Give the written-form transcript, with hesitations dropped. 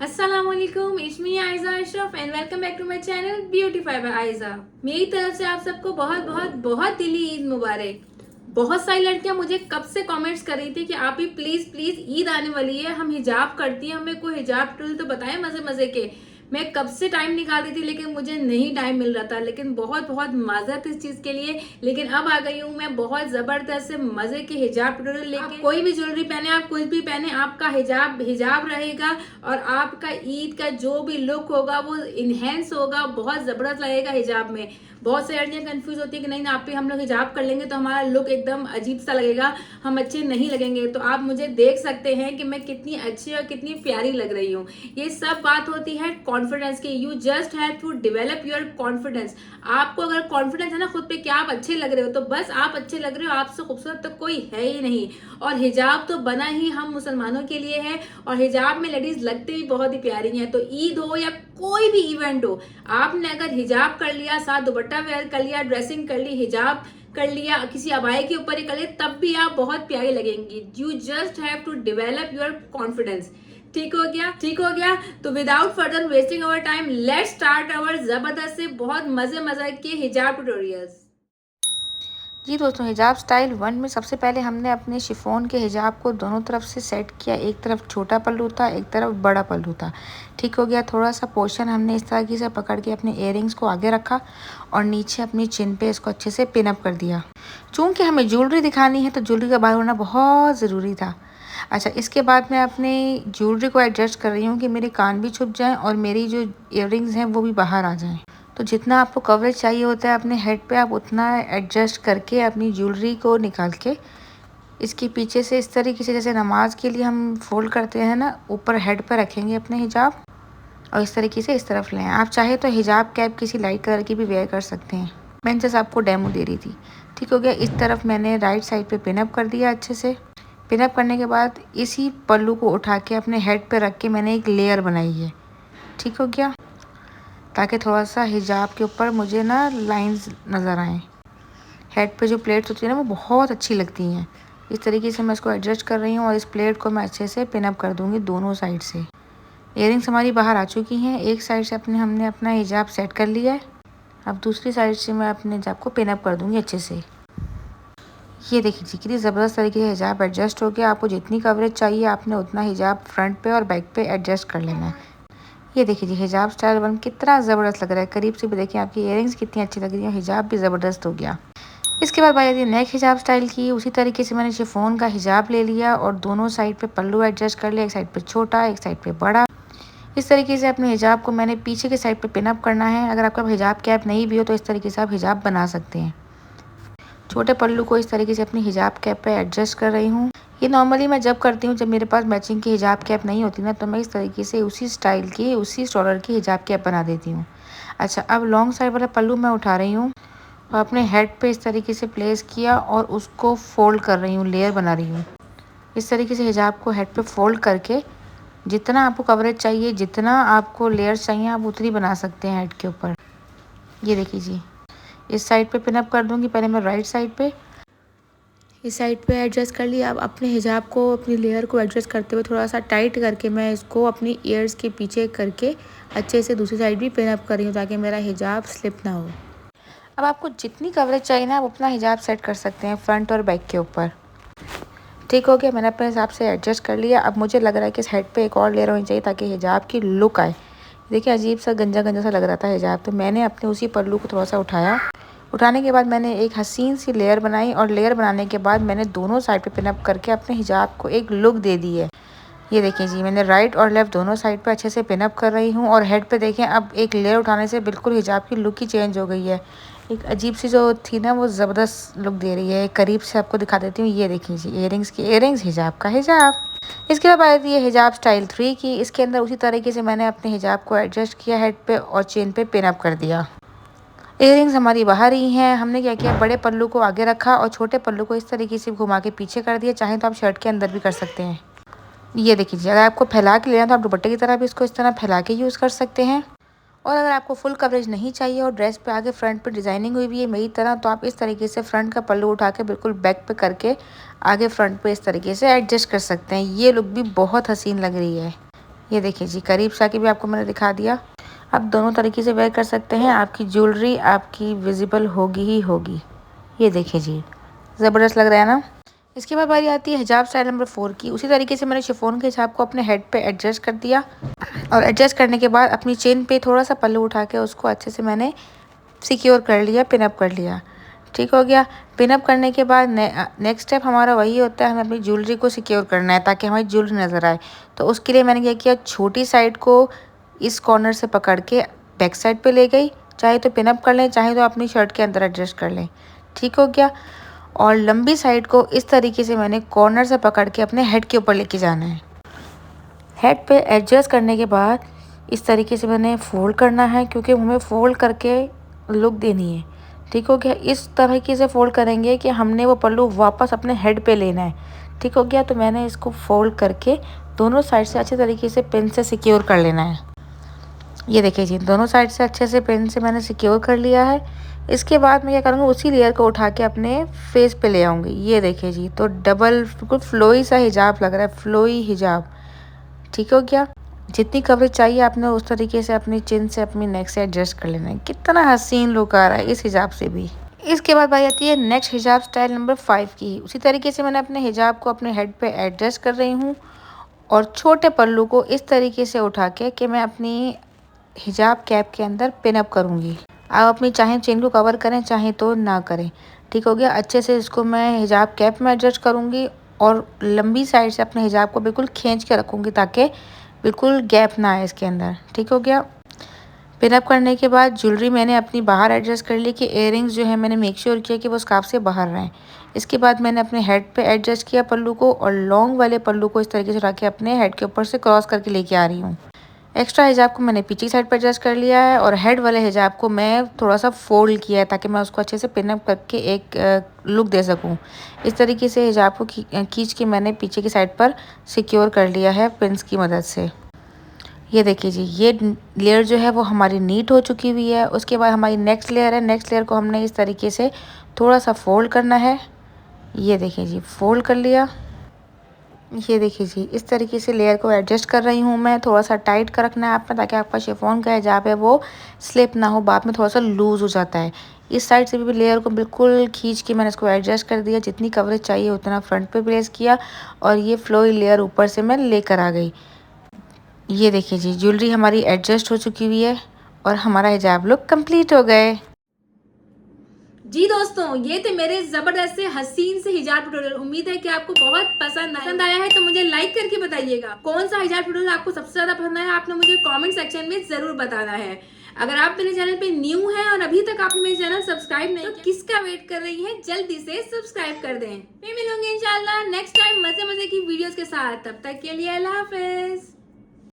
अस्सलामुअलैकुम, it's me Aiza Ashraf and welcome back to my channel beautify by Aiza. मेरी तरफ से आप सबको बहुत बहुत बहुत दिली ईद मुबारक। बहुत सारी लड़कियां मुझे कब से कमेंट्स कर रही थी कि आप ही प्लीज प्लीज ईद आने वाली है, हम हिजाब करती हैं, हमें कोई हिजाब टूल तो बताएं मजे मजे के। मैं कब से टाइम निकाल रही थी लेकिन मुझे नहीं टाइम मिल रहा था, लेकिन बहुत बहुत माजरत इस चीज के लिए। लेकिन अब आ गई हूँ मैं बहुत जबरदस्त से मजे के हिजाब ट्यूटोरियल लेके। कोई भी ज्वेलरी पहने, आप कुछ भी पहने, आपका हिजाब हिजाब रहेगा और आपका ईद का जो भी लुक होगा वो इनहेंस होगा, बहुत जबरदस्त लगेगा हिजाब में। बहुत से लड़कियां कंफ्यूज होती है कि नहीं ना आप भी हम लोग हिजाब कर लेंगे तो हमारा लुक एकदम अजीब सा लगेगा, हम अच्छे नहीं लगेंगे। तो आप मुझे देख सकते हैं कि मैं कितनी अच्छी और कितनी प्यारी लग रही हूँ। ये सब बात होती है कॉन्फिडेंस की। You just have to develop your confidence. आपको अगर कॉन्फिडेंस है ना खुद पे कि आप अच्छे लग रहे हो, तो बस आप अच्छे लग रहे हो, आपसे खूबसूरत तो कोई है ही नहीं। और हिजाब तो बना ही हम मुसलमानों के लिए है, और हिजाब में लेडीज लगती भी बहुत ही प्यारी हैं। तो ईद हो या कोई भी इवेंट हो, आपने अगर हिजाब कर लिया, साथ दुपट्टा वेयर कर लिया, ड्रेसिंग कर ली, हिजाब कर लिया, किसी अबाई के ऊपर ही कर लिया, तब भी आप बहुत प्यारी लगेंगी। You just have to develop your confidence. ठीक हो गया, ठीक हो गया। तो without further wasting our time, let's start our जबरदस्त से बहुत मजे मजे के हिजाब ट्यूटोरियल्स। जी दोस्तों, हिजाब स्टाइल 1 में सबसे पहले हमने अपने शिफॉन के हिजाब को दोनों तरफ से सेट किया। एक तरफ छोटा पल्लू था, एक तरफ बड़ा पल्लू था। ठीक हो गया। थोड़ा सा पोर्शन हमने इस तरह से पकड़ के अपने इयररिंग्स को आगे रखा और नीचे अपनी चिन पे इसको अच्छे से पिन अप कर दिया। चूँकि हमें ज्वेलरी दिखानी है तो ज्वेलरी का बाहर होना बहुत ज़रूरी था। अच्छा, इसके बाद मैं अपने ज्वेलरी को एडजस्ट कर रही हूँ कि मेरे कान भी छुप जाएँ और मेरी जो इयररिंग्स हैं वो भी बाहर आ जाएँ। तो जितना आपको कवरेज चाहिए होता है अपने हेड पे, आप उतना एडजस्ट करके अपनी ज्वेलरी को निकाल के इसके पीछे से इस तरीके से, जैसे नमाज के लिए हम फोल्ड करते हैं ना, ऊपर हेड पर रखेंगे अपने हिजाब और इस तरीके से इस तरफ लें। आप चाहे तो हिजाब कैप किसी लाइट कलर की भी वेयर कर सकते हैं। मैं जैसे आपको डेमो दे रही थी। ठीक हो गया। इस तरफ मैंने राइट साइड पे पिनअप कर दिया अच्छे से। पिनअप करने के बाद इसी पल्लू को उठा के अपने हेड पे रख के मैंने एक लेयर बनाई है। ठीक हो गया, ताकि थोड़ा सा हिजाब के ऊपर मुझे ना लाइंस नज़र आएँ। हेड पे जो प्लेट्स होती है ना वो बहुत अच्छी लगती हैं। इस तरीके से मैं इसको एडजस्ट कर रही हूँ और इस प्लेट को मैं अच्छे से पिन अप कर दूँगी दोनों साइड से। इयररिंग्स हमारी बाहर आ चुकी हैं। एक साइड से हमने अपना हिजाब सेट कर लिया है। अब दूसरी साइड से मैं अपने हिजाब को पिन अप कर दूँगी अच्छे से। ये देखिए जी, कितनी ज़बरदस्त तरीके से हिजाब एडजस्ट हो गया। आपको जितनी कवरेज चाहिए आपने उतना हिजाब फ्रंट पे और बैक पे एडजस्ट कर लेना है। ये देखिए जी, हिजाब स्टाइल 1 कितना ज़बरदस्त लग रहा है। करीब से भी देखिए आपकी इयररिंग्स कितनी अच्छी लग रही है, हिजाब भी ज़बरदस्त हो गया। इसके बाद बात आती है नेक हिजाब स्टाइल की। उसी तरीके से मैंने शिफॉन का हिजाब ले लिया और दोनों साइड पे पल्लू एडजस्ट कर लिया। एक साइड पे छोटा, एक साइड पे बड़ा। इस तरीके से अपने हिजाब को मैंने पीछे के साइड पे पिन अप करना है। अगर आपका हिजाब कैप नहीं भी हो तो इस तरीके से आप हिजाब बना सकते हैं। छोटे पल्लू को इस तरीके से अपनी हिजाब कैप पे एडजस्ट कर रही हूँ। ये नॉर्मली मैं जब करती हूँ, जब मेरे पास मैचिंग की हिजाब कैप नहीं होती ना, तो मैं इस तरीके से उसी स्टाइल की, उसी स्टॉलर की हिजाब कैप बना देती हूँ। अच्छा, अब लॉन्ग साइड वाला पल्लू मैं उठा रही हूँ और अपने हेड पे इस तरीके से प्लेस किया और उसको फोल्ड कर रही हूँ, लेयर बना रही हूँ। इस तरीके से हिजाब को हेड पे फोल्ड करके जितना आपको कवरेज चाहिए, जितना आपको लेयर्स चाहिए, आप उतनी बना सकते हैं हेड के ऊपर। ये देखिए जी, इस साइड पे पिनअप कर दूँगी। पहले मैं राइट साइड पे, इस साइड पे एडजस्ट कर लिया। अब अपने हिजाब को, अपनी लेयर को एडजस्ट करते हुए थोड़ा सा टाइट करके मैं इसको अपनी ईयर्स के पीछे करके अच्छे से दूसरी साइड भी पिन अप कर रही हूँ ताकि मेरा हिजाब स्लिप ना हो। अब आपको जितनी कवरेज चाहिए ना, आप अपना हिजाब सेट कर सकते हैं फ्रंट और बैक के ऊपर। ठीक हो गया, मैंने अपने हिसाब से एडजस्ट कर लिया। अब मुझे लग रहा है कि इस हेड पे एक और लेयर होनी चाहिए ताकि हिजाब की लुक आए। देखिए अजीब सा गंजा गंजा सा लग रहा था हिजाब, तो मैंने अपने उसी पल्लू को थोड़ा सा उठाया। उठाने के बाद मैंने एक हसीन सी लेयर बनाई और लेयर बनाने के बाद मैंने दोनों साइड पे पिनअप करके अपने हिजाब को एक लुक दे दी है। ये देखिए जी, मैंने राइट और लेफ्ट दोनों साइड पे अच्छे से पिनअप कर रही हूँ और हेड पे देखें, अब एक लेयर उठाने से बिल्कुल हिजाब की लुक ही चेंज हो गई है। एक अजीब सी जो थी ना, वो ज़बरदस्त लुक दे रही है। करीब से आपको दिखा देती हूँ। ये देखिए जी, इयररिंग्स की इयररिंग्स, हिजाब का हिजाब। इसके बाद आती है हिजाब स्टाइल 3 की। इसके अंदर उसी तरीके से मैंने अपने हिजाब को एडजस्ट किया, हेड पे और चेन पे पिनअप कर दिया। इयररिंग्स हमारी बाहर ही हैं। हमने क्या किया, बड़े पल्लू को आगे रखा और छोटे पल्लू को इस तरीके से घुमा के पीछे कर दिया। चाहे तो आप शर्ट के अंदर भी कर सकते हैं। ये देखिए, अगर आपको फैला के लेना तो आप दुपट्टे की तरह भी इसको इस तरह फैला के यूज़ कर सकते हैं। और अगर आपको फुल कवरेज नहीं चाहिए और ड्रेस पे आगे फ्रंट पे डिज़ाइनिंग हुई भी है मेरी तरह, तो आप इस तरीके से फ्रंट का पल्लू उठा के बिल्कुल बैक पे करके आगे फ्रंट पे इस तरीके से एडजस्ट कर सकते हैं। ये लुक भी बहुत हसीन लग रही है। ये देखिए जी, करीब से आके भी आपको मैंने दिखा दिया। आप दोनों तरीके से वेयर कर सकते हैं, आपकी ज्वेलरी आपकी विजिबल होगी ही होगी। ये देखिए जी, ज़बरदस्त लग रहा है ना। इसके बाद बारी आती है हिजाब स्टाइल नंबर 4 की। उसी तरीके से मैंने शिफॉन के हिजाब को अपने हेड पे एडजस्ट कर दिया और एडजस्ट करने के बाद अपनी चेन पे थोड़ा सा पल्लू उठा के उसको अच्छे से मैंने सिक्योर कर लिया, पिन अप कर लिया। ठीक हो गया। पिन अप करने के बाद नेक्स्ट स्टेप हमारा वही होता है, हमें अपनी ज्वेलरी को सिक्योर करना है ताकि हमारी ज्वेलरी नज़र आए। तो उसके लिए मैंने क्या किया, छोटी साइड को इस कॉर्नर से पकड़ के बैक साइड पे ले गई। चाहे तो पिन अप कर लें, चाहे तो अपनी शर्ट के अंदर एडजस्ट कर लें। ठीक हो गया। और लंबी साइड को इस तरीके से मैंने कॉर्नर से पकड़ के अपने हेड के ऊपर लेके जाना है। हेड पे एडजस्ट करने के बाद इस तरीके से मैंने फ़ोल्ड करना है, क्योंकि हमें फ़ोल्ड करके लुक देनी है। ठीक हो गया। इस तरीके से फ़ोल्ड करेंगे कि हमने वो पल्लू वापस अपने हेड पे लेना है। ठीक हो गया। तो मैंने इसको फ़ोल्ड करके दोनों साइड से अच्छे तरीके से पिन से सिक्योर कर लेना है। ये देखिए जी, दोनों साइड से अच्छे से पिन से मैंने सिक्योर कर लिया है। इसके बाद मैं क्या करूँगी, उसी लेयर को उठा के अपने फेस पे ले आऊँगी। ये देखिए जी, तो डबल बिल्कुल फ्लोई सा हिजाब लग रहा है, फ्लोई हिजाब। ठीक हो गया। जितनी कवरेज चाहिए आपने उस तरीके से अपनी चिन से अपनी नेक से एडजस्ट कर लेना है। कितना हसीन लुक आ रहा है इस हिजाब से भी। इसके बाद बारी आती है नेक्स्ट हिजाब स्टाइल नंबर 5 की। उसी तरीके से मैंने अपने हिजाब को अपने हेड पे एडजस्ट कर रही हूँ और छोटे पल्लू को इस तरीके से उठा के कि मैं अपनी हिजाब कैप के अंदर पिन अप करूँगी। आप अपनी चाहे चेन को कवर करें, चाहे तो ना करें। ठीक हो गया। अच्छे से इसको मैं हिजाब कैप में एडजस्ट करूँगी और लंबी साइड से अपने हिजाब को बिल्कुल खींच के रखूँगी ताकि बिल्कुल गैप ना आए इसके अंदर। ठीक हो गया। पिन अप करने के बाद ज्वेलरी मैंने अपनी बाहर एडजस्ट कर ली कि इयररिंग्स जो है मैंने मेक श्योर किया कि वो स्कार्फ से बाहर रहें। इसके बाद मैंने अपने हेड पे एडजस्ट किया पल्लू को और लॉन्ग वाले पल्लू को इस तरीके से उठा के अपने हेड के ऊपर से क्रॉस करके लेके आ रही हूँ। एक्स्ट्रा हिजाब को मैंने पीछे साइड पर एडजस्ट कर लिया है और हेड वाले हिजाब को मैं थोड़ा सा फोल्ड किया है ताकि मैं उसको अच्छे से पिन अप करके एक लुक दे सकूं। इस तरीके से हिजाब को खींच के मैंने पीछे की साइड पर सिक्योर कर लिया है पिन्स की मदद से। ये देखिए जी, ये लेयर जो है वो हमारी नीट हो चुकी हुई है। उसके बाद हमारी नेक्स्ट लेयर है। नेक्स्ट लेयर को हमने इस तरीके से थोड़ा सा फोल्ड करना है। ये देखिए जी, फोल्ड कर लिया। ये देखिए जी, इस तरीके से लेयर को एडजस्ट कर रही हूँ मैं। थोड़ा सा टाइट कर रखना है आपने ताकि आपका शिफॉन का हिजाब है वो स्लिप ना हो, बाद में थोड़ा सा लूज़ हो जाता है। इस साइड से भी लेयर को बिल्कुल खींच के मैंने इसको एडजस्ट कर दिया। जितनी कवरेज चाहिए उतना फ्रंट पे प्लेस किया और ये फ्लोई लेयर ऊपर से मैं लेकर आ गई। ये देखिए जी, ज्वेलरी हमारी एडजस्ट हो चुकी हुई है और हमारा हिजाब लुक कंप्लीट हो गए। जी दोस्तों, ये थे मेरे जबरदस्त से हसीन से हिजाब ट्यूटोरियल। उम्मीद है कि आपको बहुत पसंद आया है। तो मुझे लाइक करके बताइएगा कौन सा हिजाब ट्यूटोरियल आपको सबसे ज्यादा पसंद आया। आपने मुझे कमेंट सेक्शन में जरूर बताना है। अगर आप मेरे चैनल पे न्यू हैं और अभी तक आपने मेरे चैनल सब्सक्राइब नहीं तो किसका वेट कर रही हैं, जल्दी से सब्सक्राइब कर दें। मैं मिलूंगी इंशाल्लाह नेक्स्ट टाइम मजे मजे की वीडियोस के साथ। तब तक के लिए अल्लाह हाफिज।